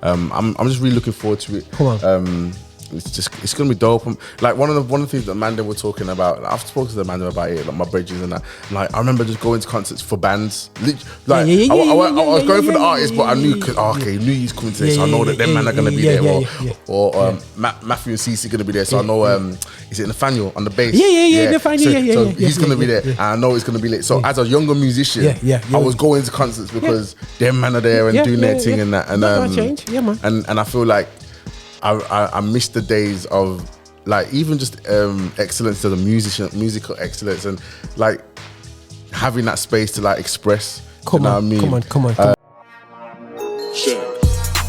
I'm just really looking forward to it. Come on. It's gonna be dope. Like one of the things that Amanda were talking about. I've spoken to Amanda about it, like my bridges and that. Like I remember just going to concerts for bands. Like I was going for the artists, but I knew knew he's coming today, so I know that them man are gonna be there. Or Matthew and Cece gonna be there, so I know is it Nathaniel on the bass? Nathaniel. So he's gonna be there, and I know it's gonna be lit. So as a younger musician, I was going to concerts because them man are there and doing their thing and that. And and I feel like I miss the days of like even just excellence as a musician, musical excellence, and like having that space to like express. Come on.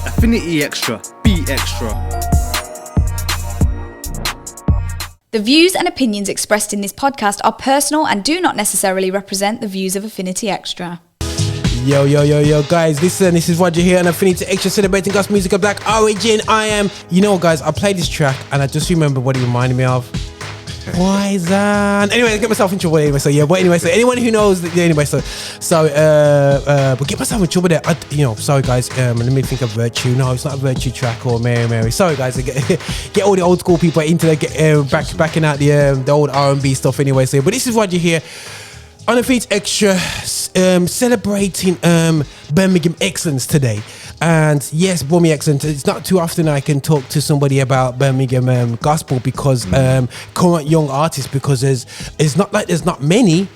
Affinity Extra, be extra. The views and opinions expressed in this podcast are personal and do not necessarily represent the views of Affinity Extra. Yo, guys, listen, this is Roger here, and Affinity Extra, celebrating gospel music of black origin. Guys, I played this track, and I just remember what it reminded me of. Poison. Anyway, I get myself in trouble anyway. So anyone who knows, but get myself in trouble there. Sorry guys. Let me think of Virtue. No, it's not a Virtue track or Mary. Sorry guys. Get all the old school people into backing out the old R&B stuff anyway. So, but this is Roger here on Affinity Extra, celebrating Birmingham excellence today. And yes, Birmingham excellence. It's not too often I can talk to somebody about Birmingham gospel because current young artists, because it's not like there's not many,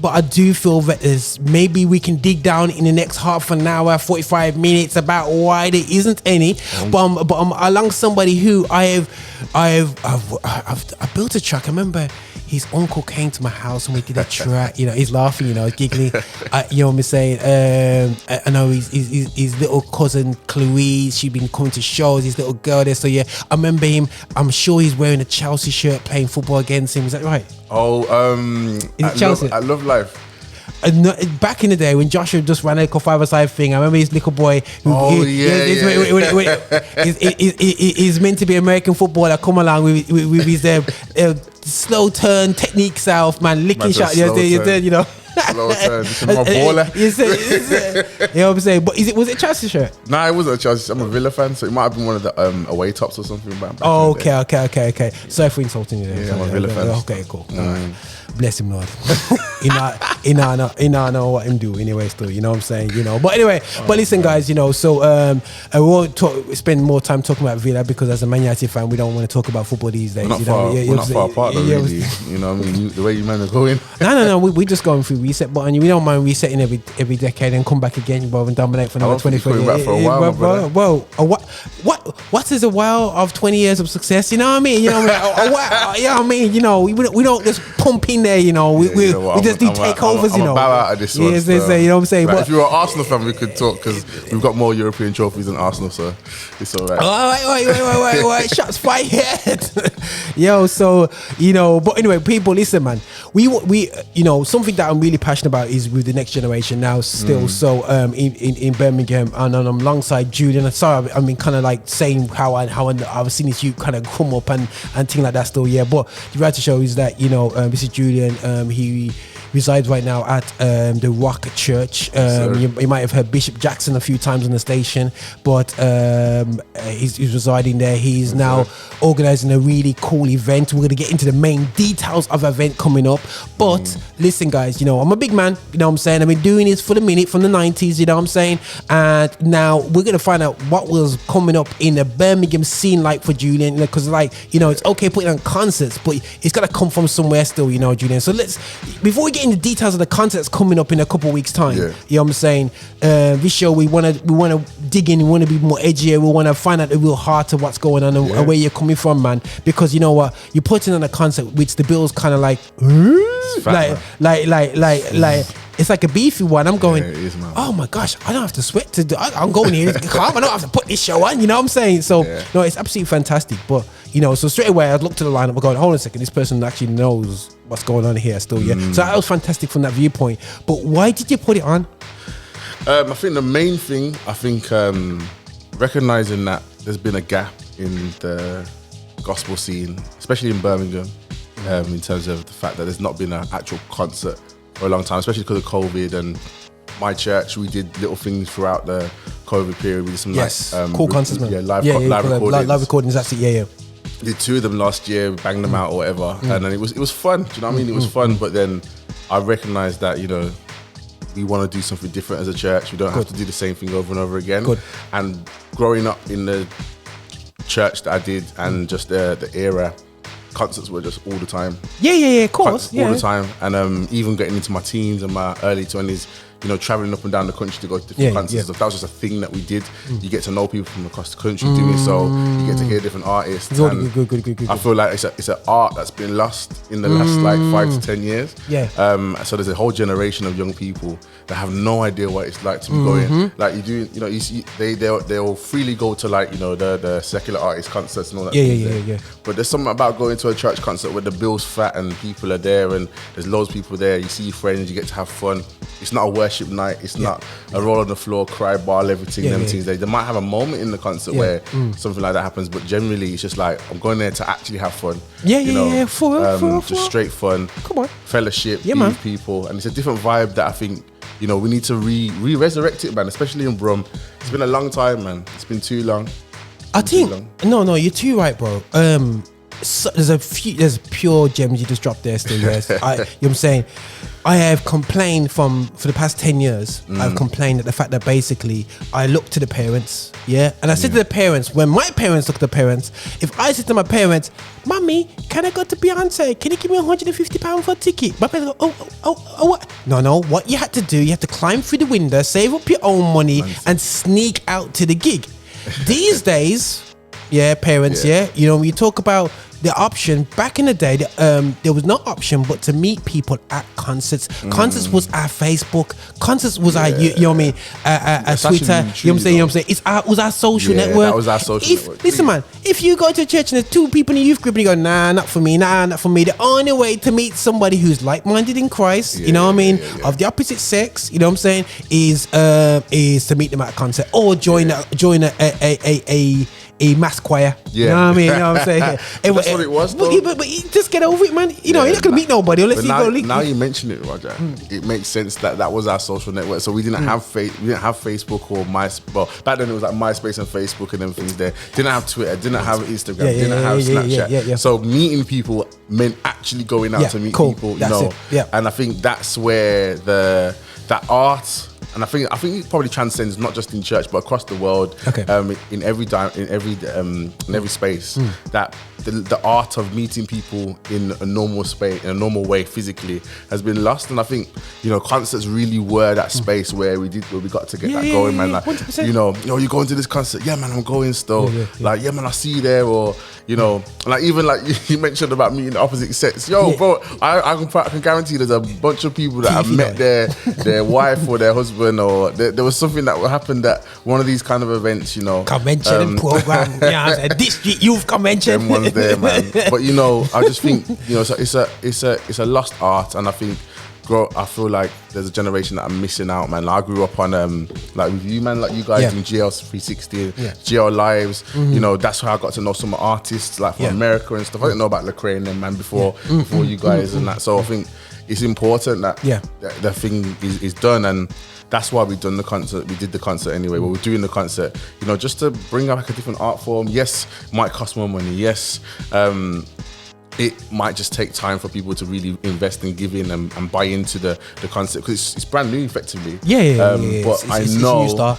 but I do feel that there's maybe we can dig down in the next half an hour, 45 minutes about why there isn't any. But I'm along somebody who I've built a track. I remember his uncle came to my house and we did a track. He's laughing, giggling. You know what I'm saying? I know his little cousin Chloe, she'd been coming to shows, his little girl there. So yeah, I remember him. I'm sure he's wearing a Chelsea shirt playing football against him. Is that right? Is it Chelsea? I love life. Back in the day when Joshua just ran a five-a-side thing, I remember his little boy. He's meant to be American footballer. Come along with his slow turn technique self, man, licking shot. Slow turn. Slow turn. This is my baller. You know what I'm saying? But was it a Chelsea shirt? Nah, it wasn't a Chelsea. I'm a Villa fan, so it might have been one of the away tops or something. Okay. Sorry for insulting you there. Yeah, I'm a Villa fan. Okay, cool. Bless him, Lord. He know what him do anyway. Still, you know what I'm saying. But anyway, but listen, guys. So I won't spend more time talking about Villa because as a Man United fan, we don't want to talk about football these days. We're not far apart, though, really. You know what I mean? The way you man are going. No. We just going through reset button. We don't mind resetting every decade and come back again, bro, and dominate for another 20 years. Back for a while, bro. What is a while of 20 years of success? You know what I mean? We don't just pump in there. We just do takeovers. I'm bow out of this one. Yes, you know what I'm saying. But if you're an Arsenal fan, we could talk because we've got more European trophies than Arsenal, so it's all right. Wait, shots fired. But anyway, people, listen, man. We something that I'm really passionate about is with the next generation now still. So in Birmingham, and I'm alongside Julian. Sorry, I mean kind of like saying how I've seen this youth kind of come up and things like that still. Yeah, but the reality show is that this is Julian. He resides right now at the Rock Church. You might have heard Bishop Jackson a few times on the station, but he's residing there. He's now organising a really cool event. We're going to get into the main details of the event coming up. But listen, guys, I'm a big man. You know what I'm saying? I've been doing this for the minute from the 90s. You know what I'm saying? And now we're going to find out what was coming up in the Birmingham scene like for Julian. Because it's okay putting on concerts, but it's got to come from somewhere still. Julian. So before we get into details of the concerts coming up in a couple of weeks' time, you know what I'm saying? This show we want to dig in. We want to be more edgier. We want to find out the real heart of what's going on and where you're coming from, man. Because you know what, you're putting on a concert which the Bills kind of like it's like a beefy one. I'm going, oh my gosh, I don't have to sweat to do. I'm going here calm. I don't have to put this show on. You know what I'm saying? So no, it's absolutely fantastic. But so straight away I looked to the lineup. I'm going, hold on a second, this person actually knows what's going on here still. So that was fantastic from that viewpoint. But why did you put it on? I think the main thing, recognizing that there's been a gap in the gospel scene, especially in Birmingham, in terms of the fact that there's not been an actual concert for a long time, especially because of COVID. And my church, we did little things throughout the COVID period. We did some cool concerts, man. Yeah, live recordings. Live recordings. That's it. Yeah. Did 2 of them last year, banged them out or whatever, and then it was fun. Do you know what I mean? It was fun, but then I recognised that we want to do something different as a church. We don't have to do the same thing over and over again. And growing up in the church that I did, and just the era, concerts were just all the time. Yeah, of course. All the time. And even getting into my teens and my early 20s, traveling up and down the country to go to different concerts and stuff. That was just a thing that we did. You get to know people from across the country doing so. You get to hear different artists. Good. I feel like it's an art that's been lost in the last 5 to 10 years. Yeah. So there's a whole generation of young people that have no idea what it's like to be going. Like you see, they'll freely go to the secular artist concerts and all that. Yeah. But there's something about going to a church concert where the bill's fat and people are there and there's loads of people there. You see your friends, you get to have fun. It's not a worship night. It's not a roll on the floor, cry, ball, everything. Things. They might have a moment in the concert where something like that happens, but generally it's just like I'm going there to actually have fun. Just straight fun. Come on, fellowship, be with people, and it's a different vibe that I think we need to re-resurrect it, man. Especially in Brum, it's been a long time, man. It's been too long. No, you're too right, bro. So there's pure gems you just dropped there still. Yes, you know what I'm saying. I have complained for the past 10 years. I've complained at the fact that basically I look to the parents, and I said to the parents, when my parents look to the parents, if I said to my parents, "Mommy, can I go to Beyonce? Can you give me £150 for a ticket?" My parents go, oh, what? No. What you had to do, you had to climb through the window, save up your own money, and sneak out to the gig. These days, parents, when you talk about the option, back in the day, there was no option but to meet people at concerts. Concerts was our Facebook. Concerts was our, you know what I mean, our Twitter. You know what I'm saying? It was our social network. That was our social network. Listen, man, if you go to church and there's 2 people in the youth group and you go, nah, not for me. The only way to meet somebody who's like-minded in Christ, you know what I mean, of the opposite sex, you know what I'm saying, is to meet them at a concert or join a mass choir. You know what I mean? You know what I'm saying? That's what it was, though. But you just get over it, man. You're not gonna meet nobody unless you go link. Now you mention it, Roger. It makes sense that was our social network. So we didn't have Facebook or MySpace. Well, back then it was like MySpace and Facebook and everything's there. Didn't have Twitter. Didn't have Instagram. Didn't have Snapchat. So meeting people meant actually going out to meet people. And I think that's where that art. And I think it probably transcends not just in church but across the world. In every space. That the art of meeting people in a normal space, in a normal way, physically, has been lost. And I think concerts really were that space where we got to get that going, man. Like 100%. You're going to this concert, man, I'm going still. Like, man, I see you there, or like even like you mentioned about meeting opposite sex. Bro, I can guarantee there's a bunch of people that have met their wife or their husband, or there was something that happened at one of these kind of events, convention and program, district youth convention. Them ones there, man. But I just think so it's a lost art, and I think I feel like there's a generation that are missing out, man. Like, I grew up on like with you, man, like you guys doing GL 360, GL Lives. That's how I got to know some artists like from America and stuff. I didn't know about Lecrae and them, man, before you guys and that. So I think it's important that the thing is done, and that's why we done the concert. We did the concert anyway. But we're doing the concert, just to bring back a different art form. Yes, it might cost more money. Yes, it might just take time for people to really invest and give in and buy into the concert, because it's brand new, effectively. But I know,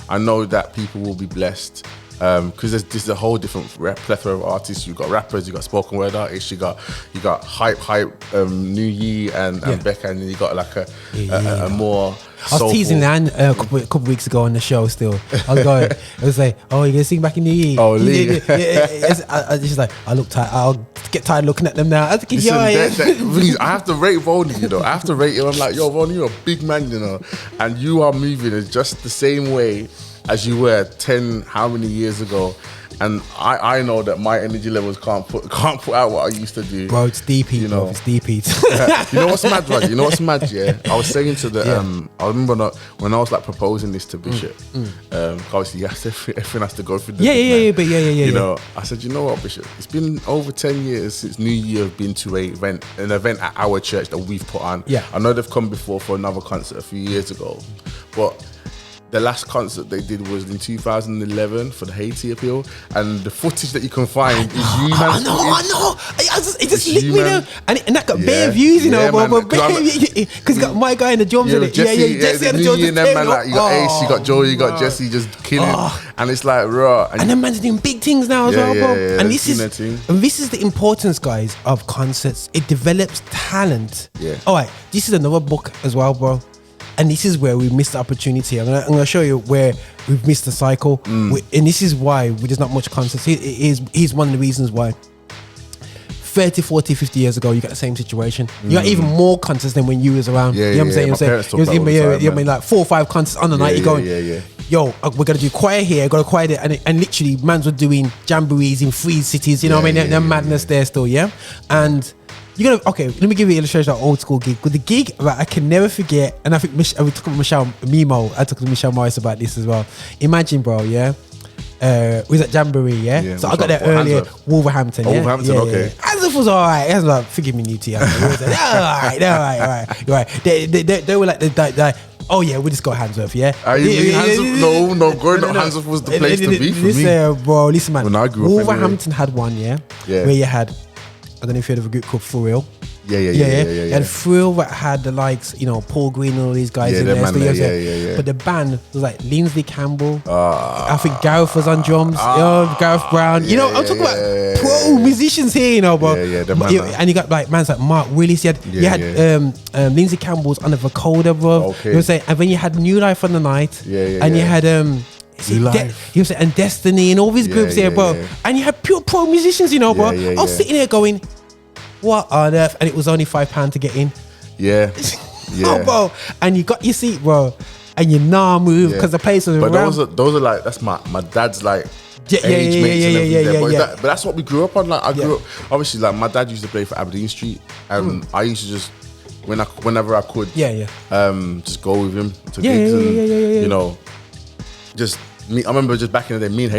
I know that people will be blessed. Because there's a whole different plethora of artists. You've got rappers, you've got spoken word artists, you got hype, New Yee and Becca, and then you got like a more. I was teasing Lan a couple weeks ago on the show. Still, I was going. I was like, "Oh, you're gonna sing back in New Yee?" Oh, Lee. I just like, I look tired. I'll get tired looking at them now. I was thinking, please, I have to rate Vonnie. I have to rate him. I'm like, yo, Vonnie, you're a big man, and you are moving in just the same way as you were 10 how many years ago, and I know that my energy levels can't put out what I used to do. Bro, it's deep heat, bro. It's deep heat. You know what's mad, Roger? You know what's mad, yeah? I was saying to the I remember when I was like proposing this to Bishop, obviously everything has to go through the I said, you know what, Bishop? It's been over 10 years since New Year have been to an event at our church that we've put on. I know they've come before for another concert a few years ago, but the last concert they did was in 2011 for the Haiti appeal, and the footage that you can find is you, man. I know. It just licked me there, and that got bare views, you know, because you got my guy in the drums in it. Jesse and the drums. You got Ace, you got Joe, you got Jesse, just killing, and it's like raw. And then man's doing big things now as well, bro. And this is the importance, guys, of concerts. It develops talent. Yeah. All right, this is another book as well, bro. And this is where we missed the opportunity. I'm gonna show you where we've missed the cycle, and this is why there's not much concerts. Here's one of the reasons why. 30, 40, 50 years ago, you got the same situation. You got even more concerts than when you was around. You know what I'm saying? I mean, like 4 or 5 concerts on the night. You're going, yo, we're gonna do choir here, got a choir there, and literally, mans were doing jamborees in 3 cities. You know what I mean? They're madness there still, and. You're gonna let me give you an illustration of old school gig. With the gig that I can never forget, and I think we took I took to Michelle Morris about this as well. Imagine, bro, we was at Jamboree, so I got there earlier. Wolverhampton, okay. Handsworth was alright. It was like, forgive me, Newty. Alright. They were like, oh yeah, we just got Handsworth, Handsworth? No, growing up, Handsworth was the place to be for me. Bro, listen, man. When I grew up, Wolverhampton had one, where you had. I don't know if you heard of a group called Furiel. And Furiel that had the likes, Paul Green and all these guys in there. But the band was like Lindsay Campbell. I think Gareth was on drums. Gareth Brown. I'm talking about pro musicians here, bro. And you got like mans like Mark Willis. You had Lindsay Campbell's on the vocoder, bro. Okay. You know what I'm saying? And then you had New Life on the night. And you had and Destiny and all these groups here, bro. And you had pure pro musicians, bro. I was sitting there going, what on earth? And it was only £5 to get in. Oh, bro. And you got your seat, bro. And you move because the place was around. But those are like, that's my dad's like age mates and everything. But that's what we grew up on. Like I grew up, obviously, like my dad used to play for Aberdeen Street, and I used to just whenever I could, just go with him to gigs and just. I remember just back in the day, me and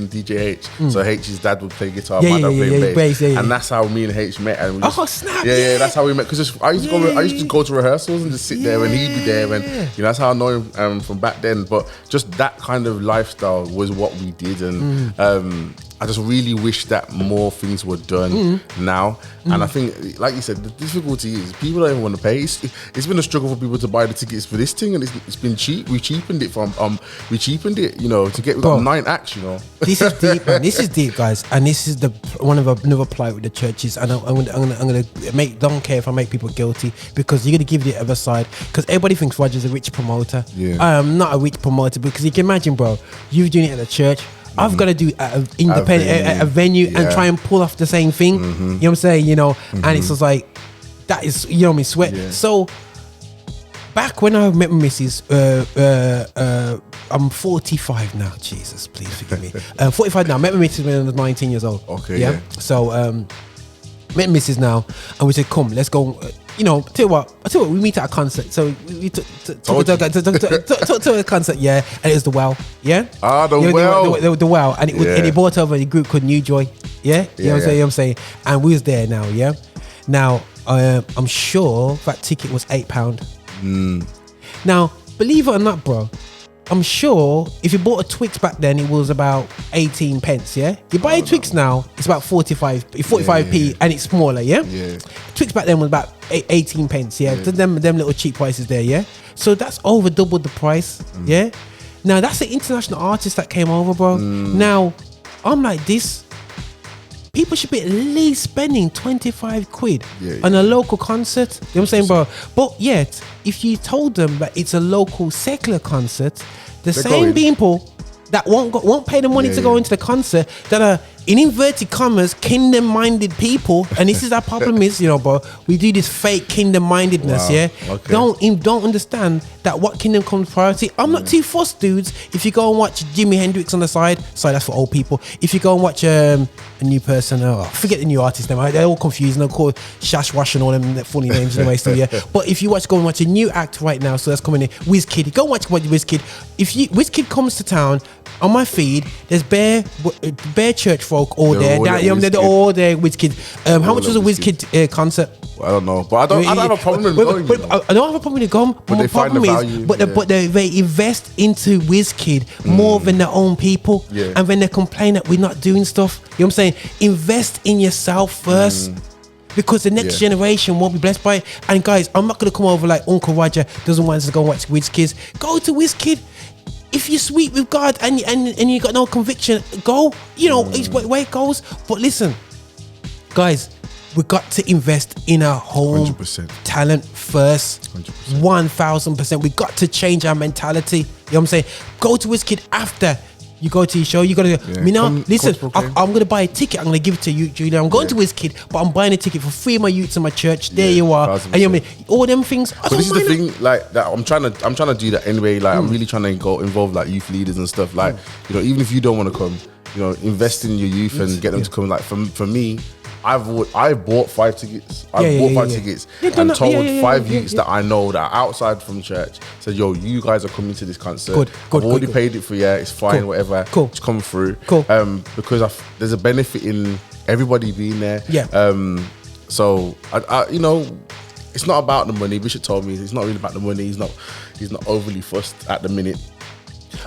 DJ H. So H's dad would play guitar, my dad would play bass, and that's how me and H met. And we just, that's how we met. Because I used to go to rehearsals and just sit there, and he'd be there, and that's how I know him from back then. But just that kind of lifestyle was what we did, and I just really wish that more things were done now. And I think, like you said, the difficulty is people don't even want to pay. It's been a struggle for people to buy the tickets for this thing, and it's been cheap. We cheapened it to get 9 acts. This is deep, man. This is deep, guys, and this is another plight with the churches. And I'm gonna don't care if I make people guilty, because you're gonna give the other side, because everybody thinks Roger's a rich promoter. I am not a rich promoter, because you can imagine, bro, you're doing it at a church. I've got to do an independent a venue and try and pull off the same thing. You know what I'm saying? And it's just like, that is, sweat. So back when I met my missus, I'm 45 now. Jesus, please forgive me. 45 now. I met my missus when I was 19 years old. Okay. So met Mrs. now, and we said, come, let's go. Tell you what, we meet at a concert. So we took to a concert, and it was the Well, the Well, and it brought over a group called New Joy, you know what I'm saying, and we was there now, Now, I'm sure that ticket was £8. Now, believe it or not, bro, I'm sure if you bought a Twix back then, it was about 18 pence, You buy a Twix now, it's about 45p, and it's smaller, Twix back then was about 18 pence, Them little cheap prices there, So that's over double the price, Now, that's an international artist that came over, bro. Now, I'm like this. People should be at least spending 25 quid on a local concert. You know what I'm saying, bro? But yet, if you told them that it's a local secular concert, the same people that won't pay the money to go into the concert, that are, in inverted commas, kingdom-minded people, and this is our problem is, bro, we do this fake kingdom-mindedness, Don't understand that what kingdom comes priority. I'm not too fussed, dudes. If you go and watch Jimi Hendrix on the side, sorry, that's for old people. If you go and watch a new person, forget the new artist name, they're all confused, and they're called Shashwash and all them funny names anyway, so But if you go and watch a new act right now, so that's coming in, Wizkid, go and watch Wizkid. If Wizkid comes to town, on my feed, there's bare church folk folk all there. They're all there. WizKid. How much was a WizKid concert? Well, I don't know, but I don't have a problem with going. I don't have a problem with going. But my problem is, they invest into WizKid more than their own people, and when they complain that we're not doing stuff, you know what I'm saying? Invest in yourself first. Because the next generation won't be blessed by it. And guys, I'm not going to come over like Uncle Roger doesn't want us to go watch WizKid. Go to WizKid. If you're sweet with God and you got no conviction, go. You know, it's the way it goes. But listen, guys, we got to invest in our home 100%. Talent first. 100%. 1000%. We got to change our mentality. You know what I'm saying? Go to WizKid after you go to your show. You gotta go. Me now. Listen, I'm gonna buy a ticket. I'm gonna give it to you, Julian. I'm going to WizKid, but I'm buying a ticket for 3 of my youths in my church. There you are. 100%. And you know what I mean? All them things. But this is the thing, like that. I'm trying to do that anyway. Like I'm really trying to go involve like youth leaders and stuff. Like you know, even if you don't want to come, you know, invest in your youth and get them to come. Like for me, I bought 5 tickets. I bought 5 tickets and told 5 youths that I know that are outside from church. Said, yo, you guys are coming to this concert. I've already paid it for you. It's fine, whatever. Just come through. Because there's a benefit in everybody being there. So I you know, it's not about the money. Bishop told me it's not really about the money. He's not overly fussed at the minute.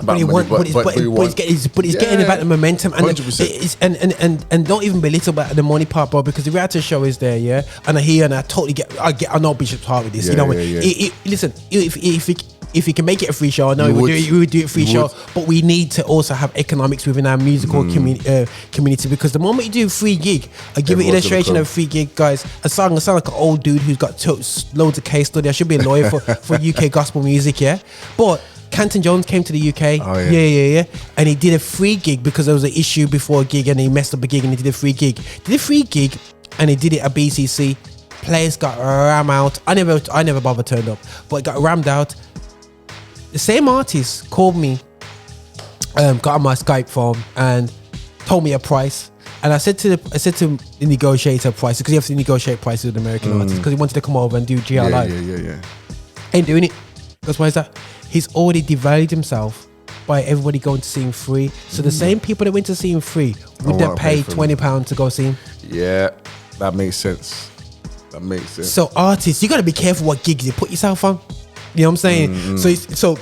But he's getting about the momentum and don't even belittle about the money part, bro, because the reality show is there, and I totally I know Bishop's heart with this. You know, listen, if you can make it a free show, I know we would do it free show, but we need to also have economics within our musical community, because the moment you do a free gig, I give an illustration of a free gig, guys. I sound like an old dude who's got loads of case study. I should be a lawyer for UK gospel music, but Canton Jones came to the UK, and he did a free gig because there was an issue before a gig, and he messed up a gig, and he did a free gig. And he did it at BCC. Players got rammed out. I never bothered turned up, but it got rammed out. The same artist called me, got on my Skype phone and told me a price. And I said to the negotiator price, because you have to negotiate prices with American artists, because he wanted to come over and do GR Live. Ain't doing it. Because why is that? He's already devalued himself by everybody going to see him free. So the same people that went to see him free, would they pay £20 to go see him? Yeah, that makes sense. So artists, you got to be careful what gigs you put yourself on. You know what I'm saying? So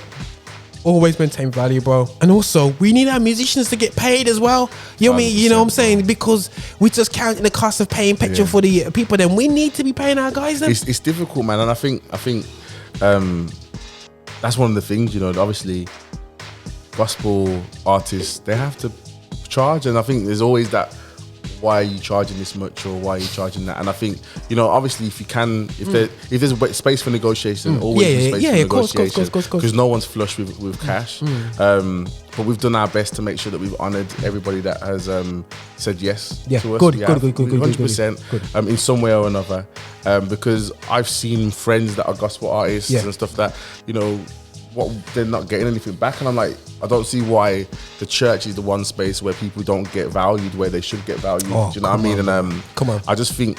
always maintain value, bro. And also, we need our musicians to get paid as well. You know what I mean? You know what I'm saying? Because we just counting the cost of paying petrol for the people. Then we need to be paying our guys. Then it's difficult, man. And I think that's one of the things, you know, obviously gospel artists, they have to charge, and I think there's always that, why are you charging this much, or why are you charging that? And I think, you know, obviously if you can, if there's a space for negotiation, always space for negotiation, because no one's flush with cash. But we've done our best to make sure that we've honoured everybody that has said yes to us. Good, 100%, in some way or another. Because I've seen friends that are gospel artists and stuff that, you know, they're not getting anything back, and I'm like, I don't see why the church is the one space where people don't get valued where they should get valued. Do you know what I mean? And I just think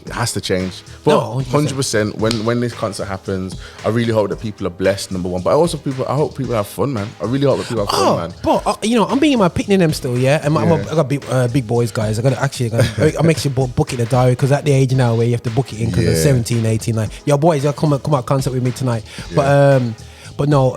it has to change. But 100%, when this concert happens, I really hope that people are blessed, number one. But I hope people have fun, man. I really hope that people have fun, man. But you know, I'm being my picnic them still, and I got big boys, guys. I'm actually book it in the diary, because at the age now where you have to book it in, because they're 17, 18, like, yo boys, y'all come out concert with me tonight. But no,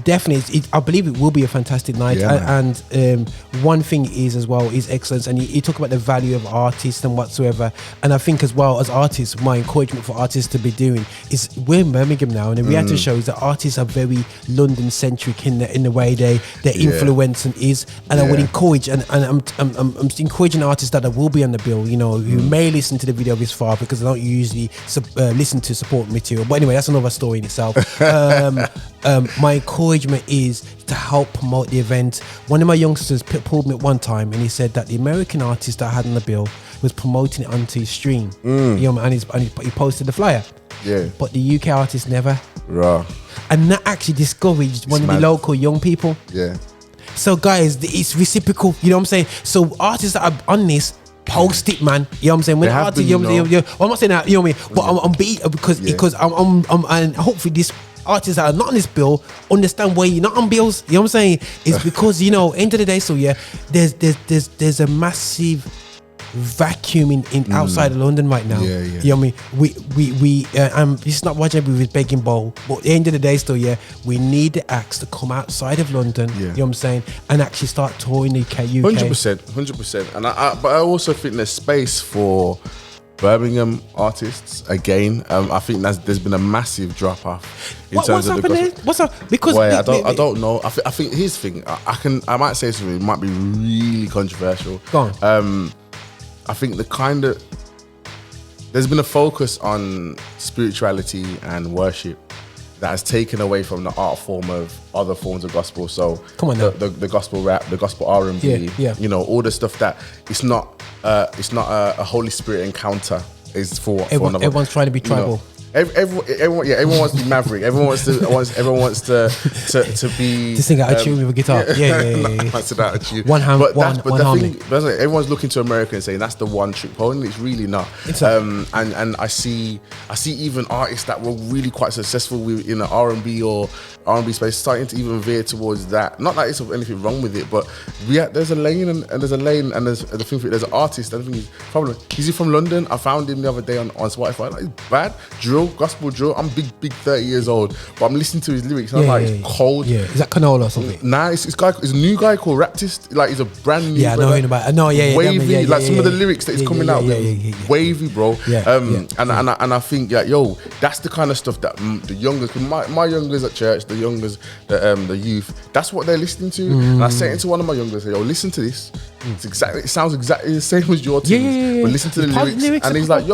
definitely, I believe it will be a fantastic night. And one thing is as well is excellence. And you talk about the value of artists and whatsoever. And I think as well as artists, my encouragement for artists to be doing is, we're in Birmingham now, and the reality show is that artists are very London centric in the way their influence is. And I would encourage, and I'm encouraging artists that will be on the bill, you know, who may listen to the video this far, because I don't usually listen to support material. But anyway, that's another story in itself. My encouragement is to help promote the event. One of my youngsters pulled me at one time, and he said that the American artist that I had on the bill was promoting it onto his stream, you know, and he posted the flyer. But the UK artist never. And that actually discouraged one of the local young people. So guys, it's reciprocal. You know what I'm saying? So artists that are on this, post it, man. You know what I'm saying? When artists, I'm not saying that. You know what I mean? But I'm beat because I'm and hopefully this artists that are not on this bill understand why you're not on bills. You know what I'm saying? It's because, you know, end of the day, so yeah, there's a massive vacuum in outside of London right now. Yeah. You know what I mean? We it's not watching with begging bowl, but at the end of the day, still, yeah, we need the acts to come outside of London. You know what I'm saying? And actually start touring the UK. 100%. And but I also think there's space for Birmingham artists again. I think there's been a massive drop off in terms of happening? What's up? Because I don't know. I think here's the thing. I might say something. It might be really controversial. Go on. I think there's been a focus on spirituality and worship that has taken away from the art form of other forms of gospel. So come on, the gospel rap, the gospel R&B, you know, all the stuff that it's not a Holy Spirit encounter. Is for everyone's trying to be tribal. You know, everyone wants to be maverick. Everyone wants to be to sing out a tune with a guitar. That's an attitude. One hand, one harmony. Everyone's looking to America and saying that's the one trick pony. It's really not. And I see even artists that were really quite successful in the R&B or R&B space starting to even veer towards that. Not that it's anything wrong with it, but there's a lane and there's a lane and there's an artist. I think he's from London. I found him the other day on Spotify. Like, it's bad drill, gospel drill. I'm big 30 years old, but I'm listening to his lyrics and I'm like, it's cold. Yeah, is that Canola or something? Nah, it's a new guy called Raptist. Like, he's a brand new. Yeah, I know him about. No, wavy. Some of the lyrics that he's coming out with, wavy, bro. And I think, that's the kind of stuff that the youngers, my youngers at church, the youngers, the youth, that's what they're listening to. And I say it to one of my youngers, listen to this. It sounds exactly the same as your tunes, but listen to the lyrics. And he's like,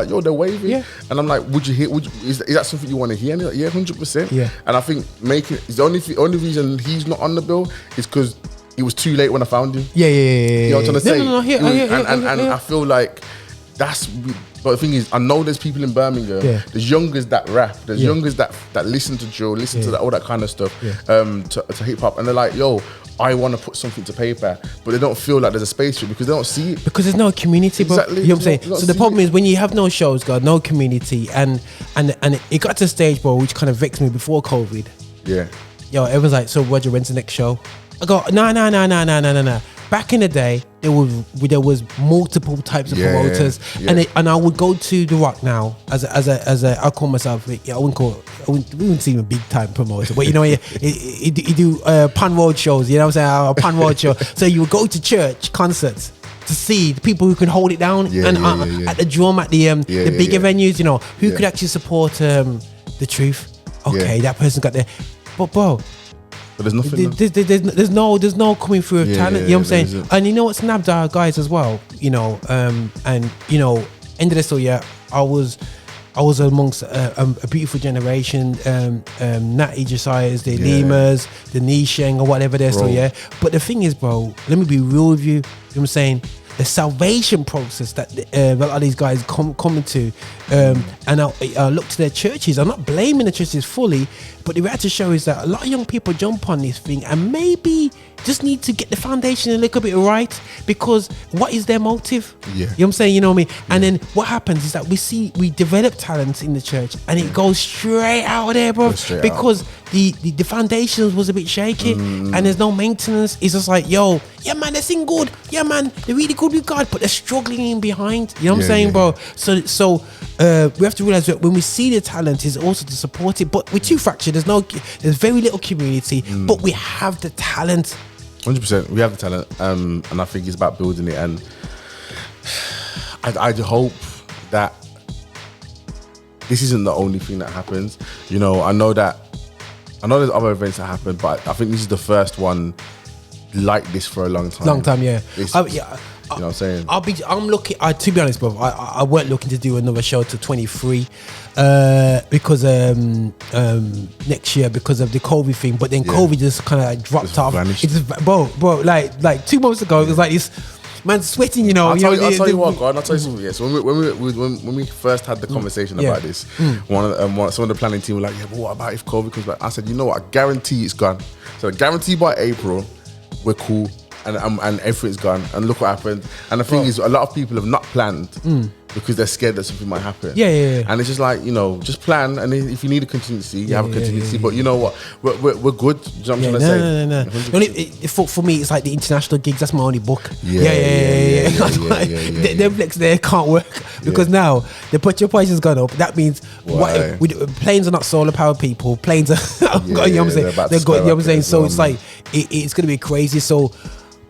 they're wavy. And I'm like, would you hear? Is that something you want to hear? And he's like, 100%. Yeah. And I think the only reason he's not on the bill is because it was too late when I found him. You know what I'm trying to say? No. I feel like that's. But the thing is, I know there's people in Birmingham. There's youngers that rap. There's youngers that listen to drill, listen to all that kind of stuff, to hip hop, and they're like, I want to put something to paper, but they don't feel like there's a space for it because they don't see it. Because there's no community, bro. Exactly. You know what I'm saying? So the problem is when you have no shows, no community, and it got to a stage, bro, which kind of vexed me before COVID. Yeah. Everyone's like, so Roger, when's the next show? I go, no. Back in the day, there was multiple types of promoters, and I would go to The Rock now as a I call myself, we wouldn't see him a big time promoter, but you know, you do pan road shows, you know what I'm saying, a pan road show. So you would go to church concerts to see the people who can hold it down, at the drum, at the bigger venues, you know, who could actually support the truth. Okay, that person got there, but bro. But there's nothing. There's no coming through of talent. You know what I'm saying? And you know what snapped our guys as well. You know, and you know, end of this year, I was amongst a beautiful generation. Natty Josiah's, the Limas, the Nisheng, or whatever they're still. But the thing is, bro, let me be real with you. You know what I'm saying? The salvation process that a lot of these guys coming to, and I look to their churches. I'm not blaming the churches fully, but the reality show is that a lot of young people jump on this thing and maybe just need to get the foundation a little bit right, because what is their motive? You know what I'm saying? You know what I mean? And then what happens is that we develop talent in the church and it goes straight out of there, bro, because the foundations was a bit shaky and there's no maintenance. It's just like, man, they sing good. Yeah, man, they're really good with God, but they're struggling in behind. You know what I'm saying, bro? So we have to realize that when we see the talent is also to support it, but we're too fractured. There's very little community, but we have the talent. 100%, we have the talent, and I think it's about building it. And I hope that this isn't the only thing that happens. You know, I know there's other events that happen, but I think this is the first one like this for a long time. Yeah. You know what I'm saying? I'm looking. To be honest, bro, I weren't looking to do another show till 23 because next year because of the COVID thing. But then COVID just kind of like dropped off. Vanished. It just, bro, like 2 months ago, it was like this. Man, sweating, you know. I'll tell you what, God. I'll tell you something. Yes, when we first had the conversation about this, some of the planning team were like, but what about if COVID comes back? I said, you know what? I guarantee it's gone. So I guarantee by April, we're cool. And everything's gone, and look what happened. And the thing is, a lot of people have not planned because they're scared that something might happen. Yeah. And it's just like, you know, just plan, and if you need a contingency, you have a contingency. But you know what, we're good. Do you know what I'm trying to say? No. Only, for me, it's like the international gigs. That's my only book. Yeah. Netflix there can't work because now the your price has gone up. That means planes are not solar powered people. Planes are, you know what I'm saying? They've got, you know what I'm saying? So it's like it's gonna be crazy. So,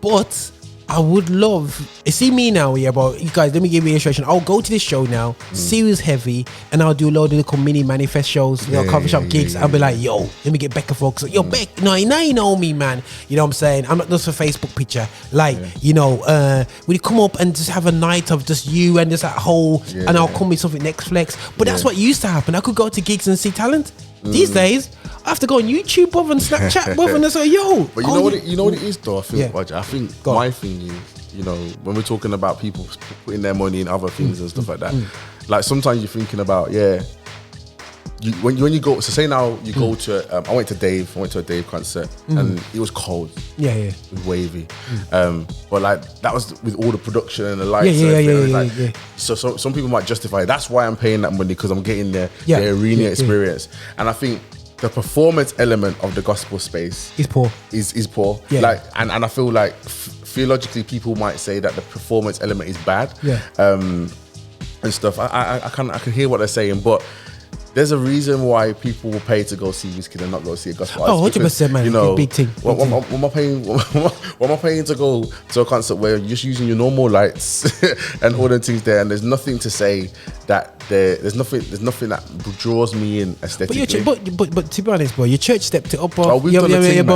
but I would love, see me now, but you guys, let me give you an illustration. I'll go to this show now, serious heavy, and I'll do a load of little mini manifest shows, coffee shop gigs. I'll be like, yo, let me get Becca folks. Yo, Beck, now you know me, man. You know what I'm saying? I'm not just a Facebook picture. Like, you know, will you come up and just have a night of just you and just that whole, and I'll come with something next flex. But that's what used to happen. I could go to gigs and see talent. These days, I have to go on YouTube, brother, and Snapchat, brother, and say, yo. But you know what it is, though. I think, Roger, I think my thing is, you know, when we're talking about people putting their money in other things and stuff like that, like sometimes you're thinking about, when you go, so say now you go to, I went to a Dave concert and it was cold. It was wavy. But like that was with all the production and the lights. So some people might justify it. That's why I'm paying that money, because I'm getting the arena experience. And I think the performance element of the gospel space is poor. Is poor. Like, and I feel like theologically people might say that the performance element is bad. And stuff. I can hear what they're saying, but there's a reason why people will pay to go see Wizkid and not go see a gospel artist. 100%, man. You know, big thing. What am I paying to go to a concert where you're just using your normal lights and all the things there, and there's nothing to say that there's nothing that draws me in aesthetically. But to be honest, bro, your church stepped it up, bro. We've done a team,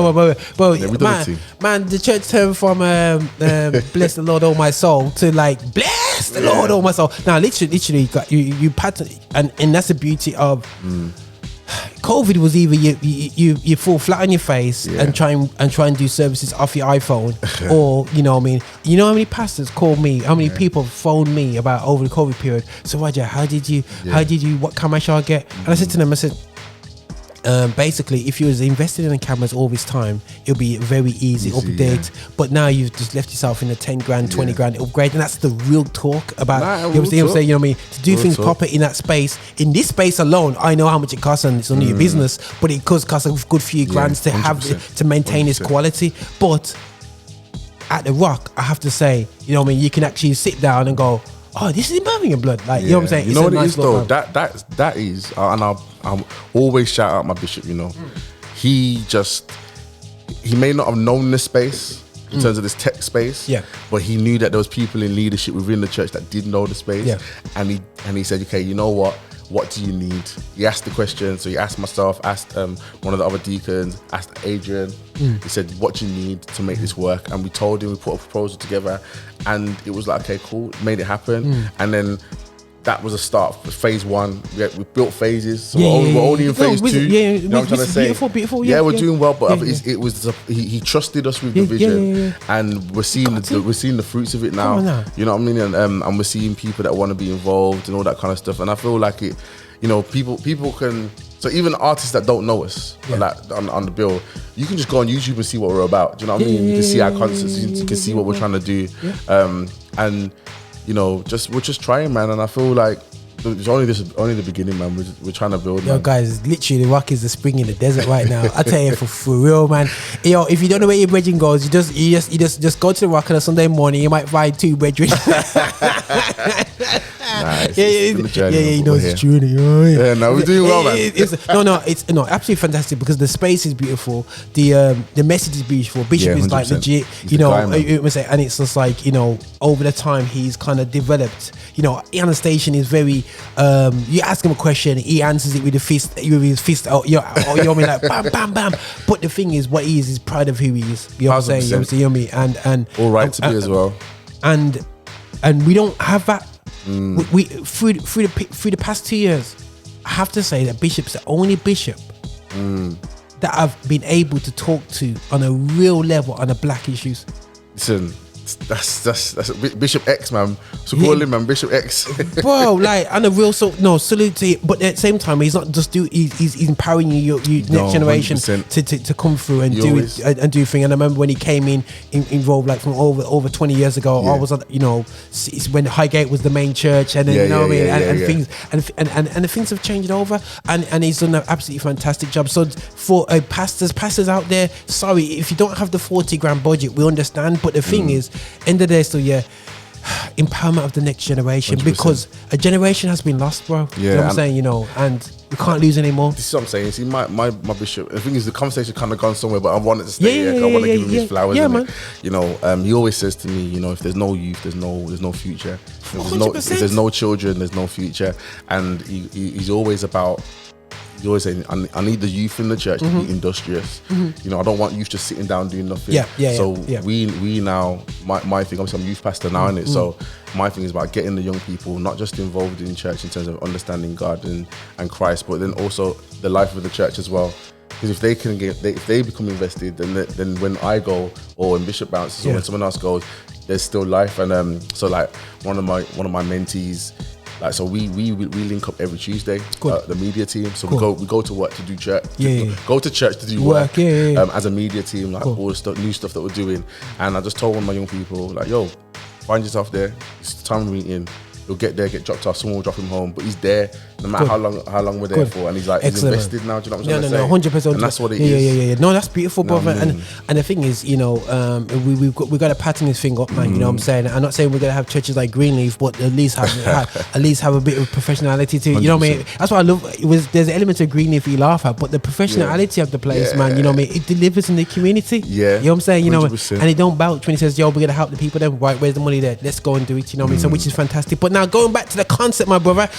man, the church turned from bless the Lord, oh my soul, to like bless the Lord, oh my soul. Now, literally, you pattern, and that's the beauty of COVID. Was either you fall flat on your face and try and do services off your iPhone, or you know what I mean. You know how many pastors called me, how many people phoned me about over the COVID period. So Roger, how did you what camera shall I get? And I said to them, I said, basically, if you was invested in the cameras all this time, it'll be very easy update. But now you've just left yourself in a 10 grand, 20 grand upgrade, and that's the real talk about. You know what I'm saying? You know what I mean? To do things proper in that space, in this space alone, I know how much it costs, and it's only your business, but it could cost a good few grand to 100%. Have to maintain its quality. But at the Rock, I have to say, you know what I mean? You can actually sit down and go, oh, this is in Birmingham blood. Like, you know what I'm saying? You know what it is though? That is, and I'll always shout out my bishop, you know. He may not have known this space in terms of this tech space, but he knew that there was people in leadership within the church that did know the space. And he said, okay, you know what do you need? He asked the question, so he asked myself, asked one of the other deacons, asked Adrian. He said, what do you need to make this work? And we told him, we put a proposal together, and it was like, okay, cool, made it happen. And then that was a start for phase one. We built phases, so we're only in phase two. You know what I'm trying to say? Beautiful. We're doing well, but it was he trusted us with the vision, and we're seeing the fruits of it now. You know what I mean? And we're seeing people that want to be involved and all that kind of stuff. And I feel like it, you know, people can. So even artists that don't know us, like on the bill, you can just go on YouTube and see what we're about. Do you know what I mean? You can see our concerts, you can see what we're trying to do, and you know, we're just trying, man. And I feel like it's only the beginning, man. We're trying to build. Yo, guys, literally, the Rock is the spring in the desert right now. I tell you, for real, man. Yo, if you don't know where your brethren goes, you just go to the Rock on a Sunday morning. You might find two brethren. You know it's true. We're doing well, man. It's absolutely fantastic, because the space is beautiful, the message is beautiful. Bishop is like legit, you know, and it's just like, you know, over the time he's kind of developed. You know, on the station is very. You ask him a question, he answers it with his fist. Oh, you know what I mean, like bam, bam, bam. But the thing is, what he is proud of who he is. You know what I'm saying? You know what I mean? And all right to be as well. And we don't have that. We through the past 2 years, I have to say that Bishop's the only bishop that I've been able to talk to on a real level on the black issues. Listen, That's Bishop X, man. So call him, man, Bishop X. Bro, like, and a real salute to you. But at the same time, he's not just he's empowering your next generation to come through and do thing. And I remember when he came involved, like from over 20 years ago. I was, when Highgate was the main church, and then things and the things have changed over, and he's done an absolutely fantastic job. So for pastors out there, sorry if you don't have the 40 grand budget, we understand. But the thing is, end of the day, so empowerment of the next generation, 100%. Because a generation has been lost, bro. You know what I'm saying? And we can't lose anymore. This is what I'm saying. See, my bishop, the thing is, the conversation kind of gone somewhere, but I wanted to stay here. I want to give him his flowers. Yeah, man. He always says to me, if there's no youth, there's no future. If there's no children, there's no future. And he's always about. He's always saying, I need the youth in the church to be industrious. I don't want youth just sitting down doing nothing. We now, my thing, obviously I'm youth pastor now, innit? So my thing is about getting the young people not just involved in church in terms of understanding God and Christ, but then also the life of the church as well. Because if they become invested, then when I go, or when Bishop bounces, or when someone else goes, there's still life. And so like one of my mentees. Like, so we link up every Tuesday, the media team. So we go to work to do church. Go to church to do work. As a media team, like all the new stuff that we're doing. And I just told one of my young people, like, yo, find yourself there. It's time of meeting. He'll get there, get dropped off. Someone will drop him home, but he's there no matter how long we're there for. And he's like, he's invested now. Do you know what I'm saying? No, 100%. And that's what it is. Yeah. No, that's beautiful, brother. And the thing is, we've got to pattern this thing up, man. You know what I'm saying? I'm not saying we're gonna have churches like Greenleaf, but at least have a bit of professionality to it. You know what I mean? That's what I love. There's an element of Greenleaf you laugh at, but the professionality of the place, man. You know what I mean? It delivers in the community. Yeah. You know what I'm saying? 100%. And it don't bounce when he says, yo, we're gonna help the people. Then right, where's the money there? Let's go and do it. You know what I mean? So which is fantastic. But now going back to the concept, my brother.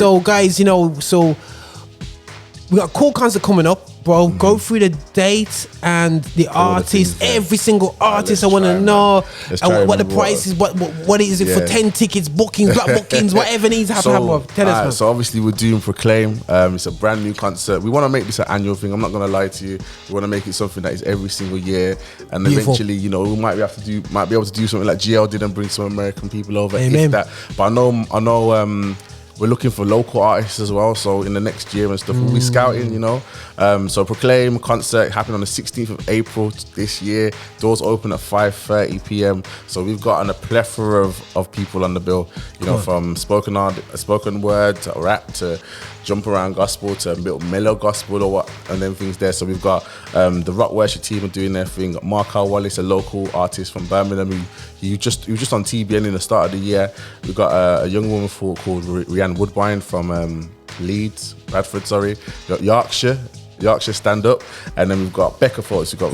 So guys, so we got a cool concert coming up, bro. Go through the date and the artist, every single artist. I want to know what the price is, what is it for 10 tickets, bookings, block bookings, whatever needs to happen, bro. Tell us, man. So obviously we're doing Proclaim. It's a brand new concert. We want to make this an annual thing. I'm not going to lie to you. We want to make it something that is every single year, and eventually, we might be able to do something like GL did and bring some American people over. Amen. If that. But I know. We're looking for local artists as well, so in the next year and stuff, we'll be scouting, So Proclaim concert happening on the 16th of April this year. Doors open at 5:30 p.m. So we've gotten a plethora of people on the bill, from spoken word to rap to jump around gospel to mellow gospel or what, and then things there. So we've got the rock worship team are doing their thing. Mark Wallace, a local artist from Birmingham, he was just on TBN in the start of the year. We've got a young woman called Rianne Woodbine from Leeds, Bradford, sorry, Yorkshire stand up, and then we've got Becca Folks. We've got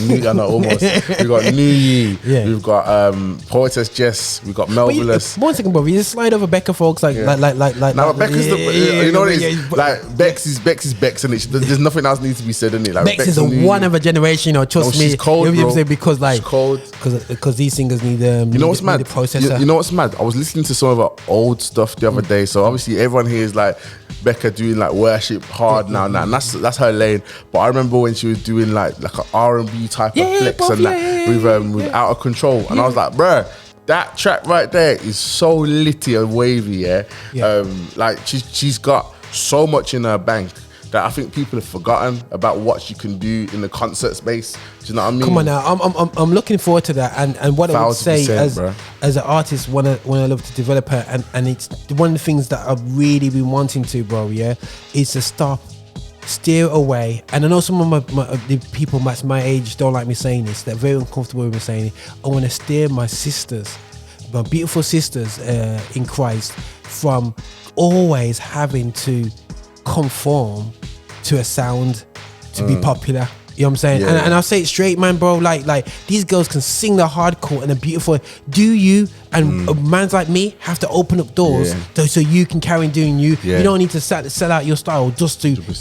New. I know almost. We've got New Ye. Yeah. We've got Poetess Jess. We've got Melvillous. One second, bro. You just slide over Becca Folks like. Now Becca's you know what it is. Like Bex is Bex, and there's nothing else needs to be said in it. Like Bex is one of a generation. Trust me. She's cold, bro. Because these singers need you know what's mad? Processor. You know what's mad? I was listening to some of her old stuff the other day. So obviously everyone here is like Becca doing like worship hard now, and that's her lane. But I remember when she was doing like an R&B type of flex with Out of Control, and I was like, bruh, that track right there is so litty and wavy. Like she's got so much in her bank that I think people have forgotten about what she can do in the concert space. Do you know what I mean? Come on now, I'm looking forward to that. And what I would say as an artist, when I love to develop her, and it's one of the things that I've really been wanting to, bro. Is to steer away. And I know some of the people my age don't like me saying this. They're very uncomfortable with me saying it. I want to steer my sisters, my beautiful sisters in Christ, from always having to conform to a sound to be popular. You know what I'm saying? Yeah. And I'll say it straight, man, bro. Like these girls can sing the hardcore and the beautiful. Do you and mans like me have to open up doors so you can carry on doing you? Yeah. You don't need to sell out your style just to 100%.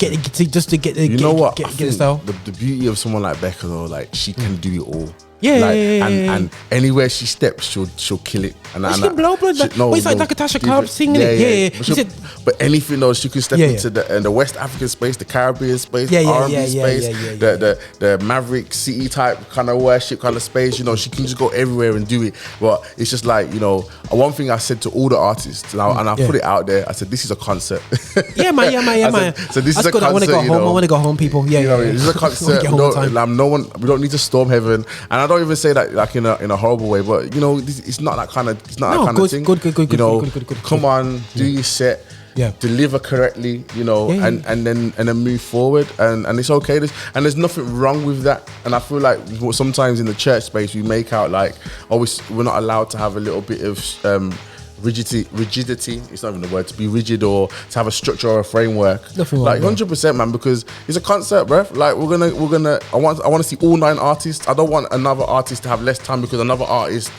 get the You know what? Get the style. The beauty of someone like Becca though, like she can do it all. And anywhere she steps, she'll kill it. And she can blow blood. It's like Natasha Cobb singing it. But anything else, she can step into the West African space, the Caribbean space, the R&B space, the Maverick City type kind of worship kind of space. You know, she can just go everywhere and do it. But it's just like, you know, one thing I said to all the artists, and I put it out there. I said, this is a concert. man. So this is a concert. I want to go home. I want to go home, people. This is a concert. We don't need to storm heaven, and I don't even say that like in a horrible way. But you know, it's not that kind of thing. Good. You know, come on, do your set. Deliver correctly, you know, and then move forward, and it's okay. There's nothing wrong with that. And I feel like sometimes in the church space we make out like we're not allowed to have a little bit of rigidity. It's not even the word, to be rigid or to have a structure or a framework. Nothing like 100%, man, because it's a concert, bruv. Like we're gonna. I want to see all 9 artists. I don't want another artist to have less time because another artist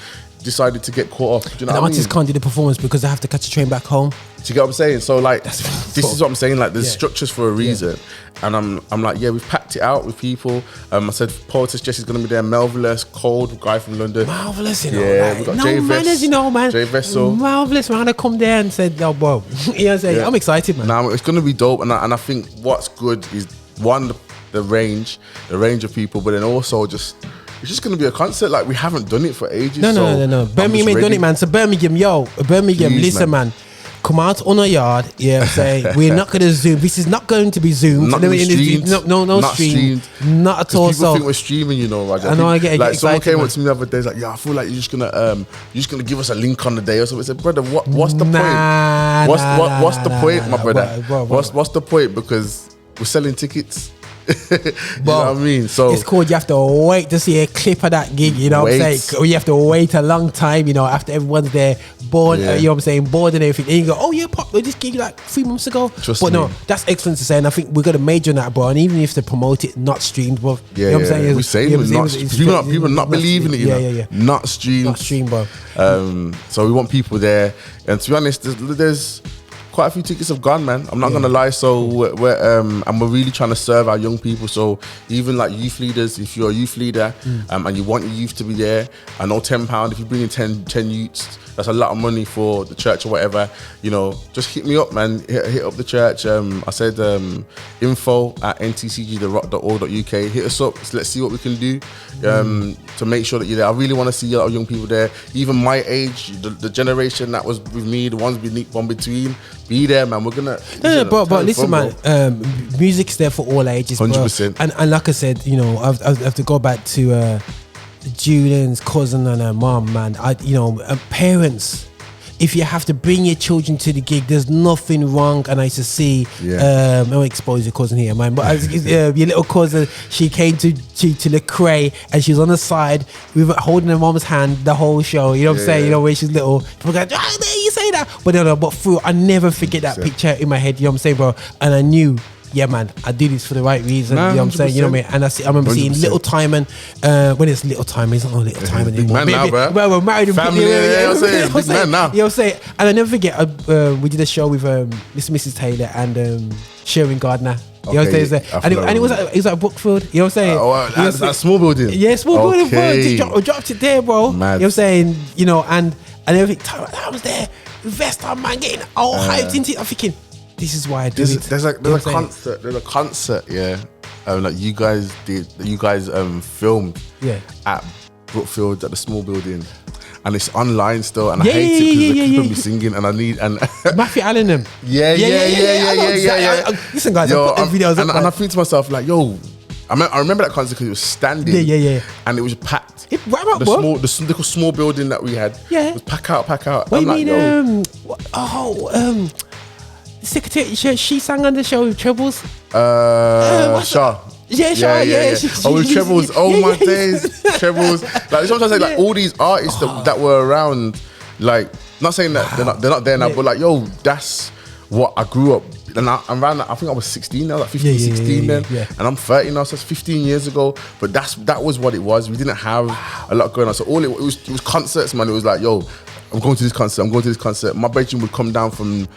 decided to get caught off. Do you know what I mean? Artists can't do the performance because they have to catch a train back home. Do you get what I'm saying? So like, this is what I'm saying. Like, there's structures for a reason, and I'm like, we've packed it out with people. I said Poetess Jessie's gonna be there. Marvelous, Cold, guy from London. Marvelous, you know. Yeah, we got J Vess, you know, man. J Vessel. Marvelous, man. I come there and said, "No, bro." You know what I'm saying? I'm excited, man. Now it's gonna be dope, and I think what's good is one, the range of people, but then also just. It's just going to be a concert. Like, we haven't done it for ages. No. Birmingham ain't done it, man. So Birmingham, Please, listen, man. Come out on our yard. Yeah, say we're not going to Zoom. This is not going to be Zoomed. Not streamed. No streamed. Not at all. People think we're streaming, you know, Roger. I know. I get like excited, someone came up to me the other day, like, I feel like you're just gonna give us a link on the day or something. I said, brother, what's the point? What's the point, my brother? What's the point? Because we're selling tickets. You know what I mean? So it's called, you have to wait to see a clip of that gig, you know what I'm saying? Or you have to wait a long time, you know, after everyone's there, bored, you know what I'm saying, bored and everything. And you go, oh yeah, Pop, this gig like 3 months ago. Trust me. No, that's excellent to say, and I think we're going to major on that, bro. And even if they promote it, not streamed, bro. You know what I'm saying? We're saying people not believing it, you know? Not streamed. Not streamed, bro. So we want people there. And to be honest, there's quite a few tickets have gone, man. I'm not gonna lie. So we're really trying to serve our young people. So even like youth leaders, if you're a youth leader and you want your youth to be there, I know £10. If you bring in 10 youths, that's a lot of money for the church or whatever. You know, just hit me up, man. Hit up the church. I said info@ntcgtherock.org.uk. Hit us up. Let's see what we can do to make sure that you're there. I really want to see a lot of young people there. Even my age, the generation that was with me, the ones born between. Be there, man. We're gonna. But listen, man. Music's there for all ages, 100%. And like I said, you know, I have to go back to Julian's cousin and her mom, man. Parents. If you have to bring your children to the gig, there's nothing wrong. And I used to see, I won't expose your cousin here, man, but your little cousin, she came to Lecrae and she was on the side with holding her mom's hand the whole show. You know what I'm saying? You know, where she's little. People go, you say that. But through, I never forget that picture in my head. You know what I'm saying, bro? And I knew, yeah, man, I do this for the right reason. You know what I'm saying? You know what I mean? And I remember 100%. Seeing Little Timon. When it's Little Timon, it's not Little Timon anymore. Big man now, bro. Well, we're married. Family, you know what I'm saying? Big man now. You know what I'm saying? And I never forget, we did a show with Mrs. Taylor and Sherwin Gardner. You know what I'm saying? And it was at Brookfield. You know what I'm saying? That small building. Yeah, small building, bro. Just dropped it there, bro. Mad. You know what I'm saying? You know, and everything. I was there. Vest on, man, getting all hyped into it. I'm thinking, this is why I do it. There's a concert, yeah. Like you guys filmed at Brookfield at the small building, and it's online still, and I hate it because they keep on me singing, and I need Matthew Allen them. Yeah. Listen, guys, I put the videos up, and I think to myself like, yo, I remember that concert because it was standing, and it was packed. The small building that we had, was pack out. What do you mean? Secretary, she sang on the show with Trebles. Shaw. Yeah. With Trebles. Oh my days, Trebles. Like sometimes I say, like all these artists that were around, like not saying that they're not there now, but like, yo, that's what I grew up. And I'm around. I think I was 16 now, like 15, 16 then, and I'm 30 now, so it's 15 years ago. But that was what it was. We didn't have a lot going on, so all it was concerts, man. It was like, yo, I'm going to this concert. My bedroom would come down from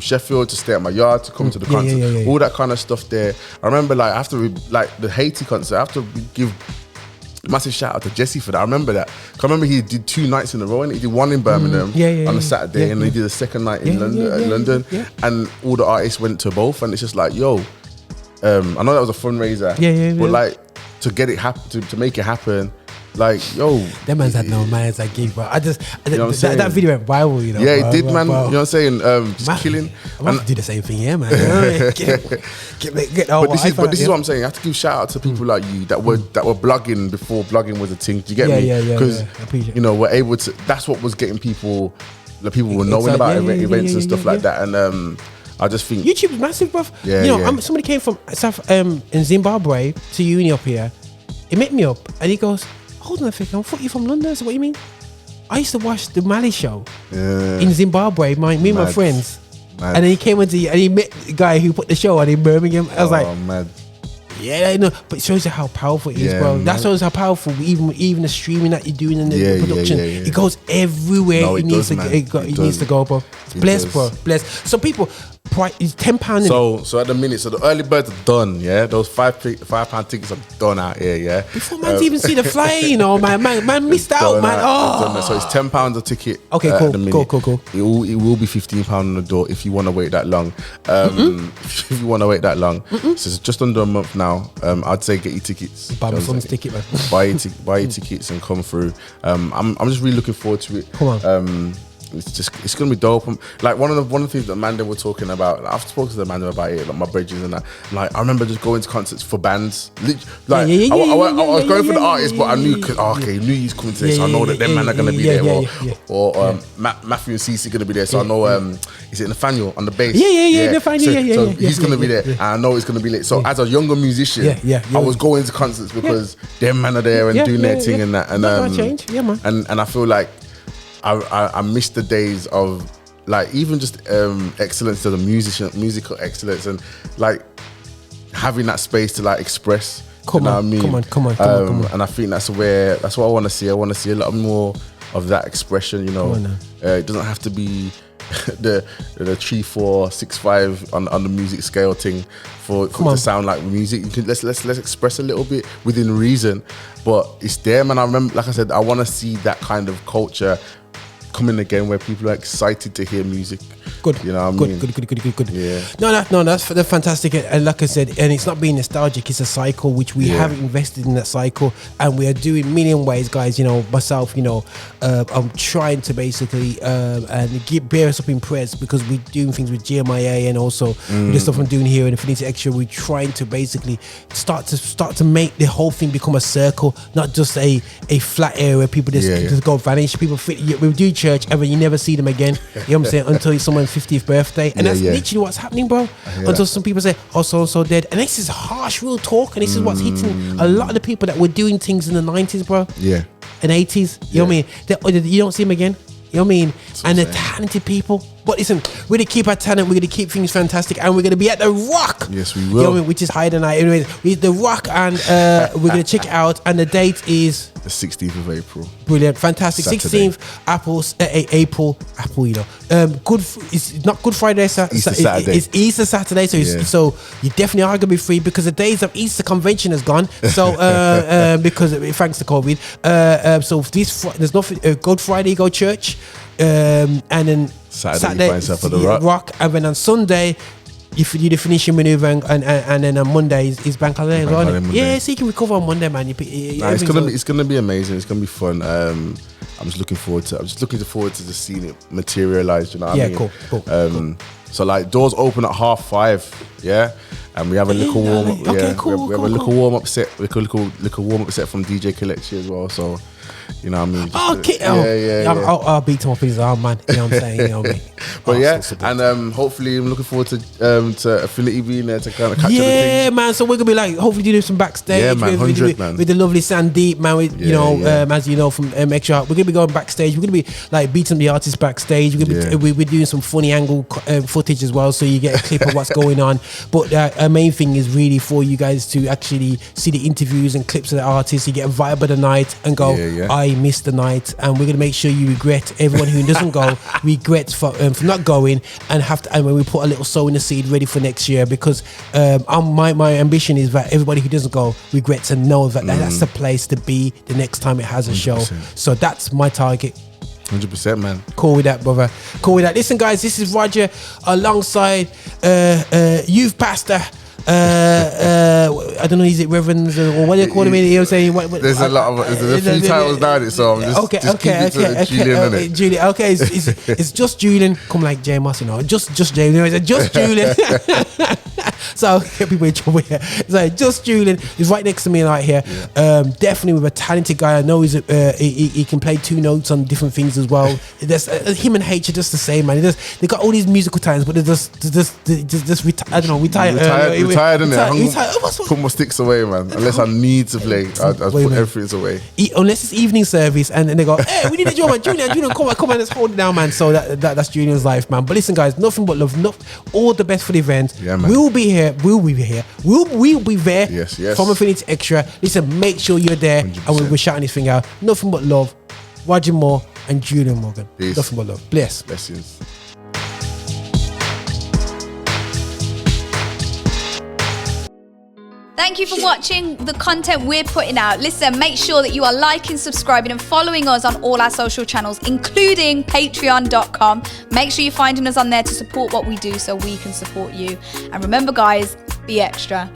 Sheffield to stay at my yard to come to the concert. All that kind of stuff there. I remember like after the Haiti concert, after we give massive shout out to Jesse for that. I remember that. I remember he did 2 nights in a row, and he did one in Birmingham on a Saturday, and then he did a second night in London, and all the artists went to both, and it's just like, yo, I know that was a fundraiser, but like to get it happen, to make it happen. Like, yo, that man's had no manners that gig, bro. That video went viral, you know. Yeah, bro, it did, bro, man. bro. You know what I'm saying? Just man, killing. I want to do the same thing, yeah, man. You know what I mean? But this is what I'm saying. I have to give shout out to people like you that were blogging before blogging was a thing. Do you get me? Because you know, we're able to. That's what was getting people. The people were knowing about events and stuff like that, and I just think YouTube's massive, bro. Yeah, you know, somebody came from in Zimbabwe to uni up here. He met me up, and he goes, hold on a second, I thought you from London. So what you mean? I used to watch the Mali show in Zimbabwe. Me and my friends, and then he came and he met the guy who put the show on in Birmingham. I was like, mad. Yeah, I know, but it shows you how powerful it is, bro. That shows how powerful even the streaming that you're doing and the production. It goes everywhere. No, it needs to go, bro. Bless, bro. Bless. So people, it's £10. So at the minute, so the early birds are done. Yeah, those £5 tickets are done out here. Yeah, before man even see the flyer, you know, man missed out, man. So it's £10 a ticket. Okay, cool. It will be £15 on the door if you want to wait that long. If you want to wait that long, so it's just under a month now. I'd say get your tickets. Buy my son's ticket, man. Buy your tickets and come through. I'm just really looking forward to it. Come on. It's gonna be dope. Like one of the things that Amanda were talking about. I've spoken to Amanda about it, like my bridges and that. Like I remember just going to concerts for bands. Like I was going for the artists, but I knew knew he's coming to this, so I know that them man are gonna be there. Or Matthew and Cece gonna be there, so I know. Is it Nathaniel on the bass? Nathaniel. So he's gonna be there, and I know it's gonna be lit. So as a younger musician, I was going to concerts because them man are there and doing their thing and that. And and I feel like. I miss the days of like even just excellence as a musician, musical excellence, and like having that space to like express. Come on. And I think that's what I want to see. I want to see a lot more of that expression. You know, it doesn't have to be the 3, 4, 6, 5 on the music scale thing for it to sound like music. You can let's express a little bit within reason, but it's there, man. I remember, like I said, I want to see that kind of culture coming again where people are excited to hear music. Good. You know what I mean? Good. Yeah. No, that's fantastic. And like I said, and it's not being nostalgic, it's a cycle which we have invested in that cycle, and we are doing million ways, guys. You know, myself, you know, I'm trying to basically and bear us up in prayers because we're doing things with GMIA and also the stuff I'm doing here in Infinity Xtra. We're trying to basically start to make the whole thing become a circle, not just a flat area where people just go vanish. People we do church and then you never see them again. You know what I'm saying? Until it's someone's 50th birthday, and that's literally what's happening, bro. Until some people say, "Oh, so dead," and this is harsh, real talk, and this is what's hitting a lot of the people that were doing things in the 90s, bro. Yeah, and 80s. You know what I mean? You don't see them again. You know what I mean? And the talented people. But listen, we're going to keep our talent, we're going to keep things fantastic, and we're going to be at the Rock. Yes, we will. You know what I mean? Which is higher than I. Anyways, we're the Rock, and we're going to check it out. And the date is the 16th of April. Brilliant, fantastic. Saturday. 16th, April. You know, it's not Good Friday. Easter Saturday. It's Easter Saturday. So you definitely are going to be free because the days of Easter convention has gone. So because thanks to COVID. So there's nothing. Good Friday, go church. And then Saturday you find yourself at the Rock, and then on Sunday you do the finishing maneuver, and then on Monday is bank holiday as well. Yeah, so you can recover on Monday, man. It's gonna be amazing. It's gonna be fun. I'm just looking forward to just seeing it materialize. You know what I mean? Cool. So like doors open at 5:30, yeah, and we have a little warm up. We have a little warm up set, little warm up set from DJ Kelechi as well. So. You know what I mean? I'll beat him up his arm, man. You know what I'm saying? You know what I mean? But and hopefully I'm looking forward to Affinity being there to kind of catch everything. Yeah, man. So we're gonna be like, hopefully do some backstage. Yeah, man, 100, man. With the lovely Sandeep, man. As you know from Xtra, we're gonna be going backstage. We're gonna be like beating the artists backstage. We're doing some funny angle footage as well, so you get a clip of what's going on. But our main thing is really for you guys to actually see the interviews and clips of the artists. You get a vibe of the night and go, I missed the night, and we're gonna make sure you regret. Everyone who doesn't go regrets for not that going and when we put a little sow in the seed ready for next year, because my ambition is that everybody who doesn't go regrets and know that that's the place to be the next time it has a 100%. Show. So that's my target. 100%, man. Cool with that, brother. Cool with that. Listen, guys, this is Roger alongside youth pastor. I don't know, is it Reverend or what do you call him? You know what I'm saying? There's a lot of there's a few titles down it, so I'm just keep it to Julian, Julian. Okay, it's just Julian. Come like J Moss, you know, just Julian. You know, just Julian. So I'll get people in trouble here. It's like just Julian. He's right next to me right here. Definitely with a talented guy. I know he can play 2 notes on different things as well. There's him and H are just the same, man. They got all these musical talents, but they're just I don't know, retired, innit? Put my sticks away, man. Unless I need to play, I put everything away. Unless it's evening service and they go, hey, we need a drummer, Julian, come on, let's hold it down, man. So that's Julian's life, man. But listen, guys, nothing but love. All the best for the event. Yeah, man. We'll be here. We'll be there. Yes. From Affinity Extra. Listen, make sure you're there 100%. And we're shouting this thing out. Nothing but love. Roger Moore and Julian Morgan. Peace. Nothing but love. Blessings. Thank you for watching the content we're putting out. Listen, make sure that you are liking, subscribing and following us on all our social channels, including patreon.com. Make sure you're finding us on there to support what we do so we can support you. And remember, guys, be extra.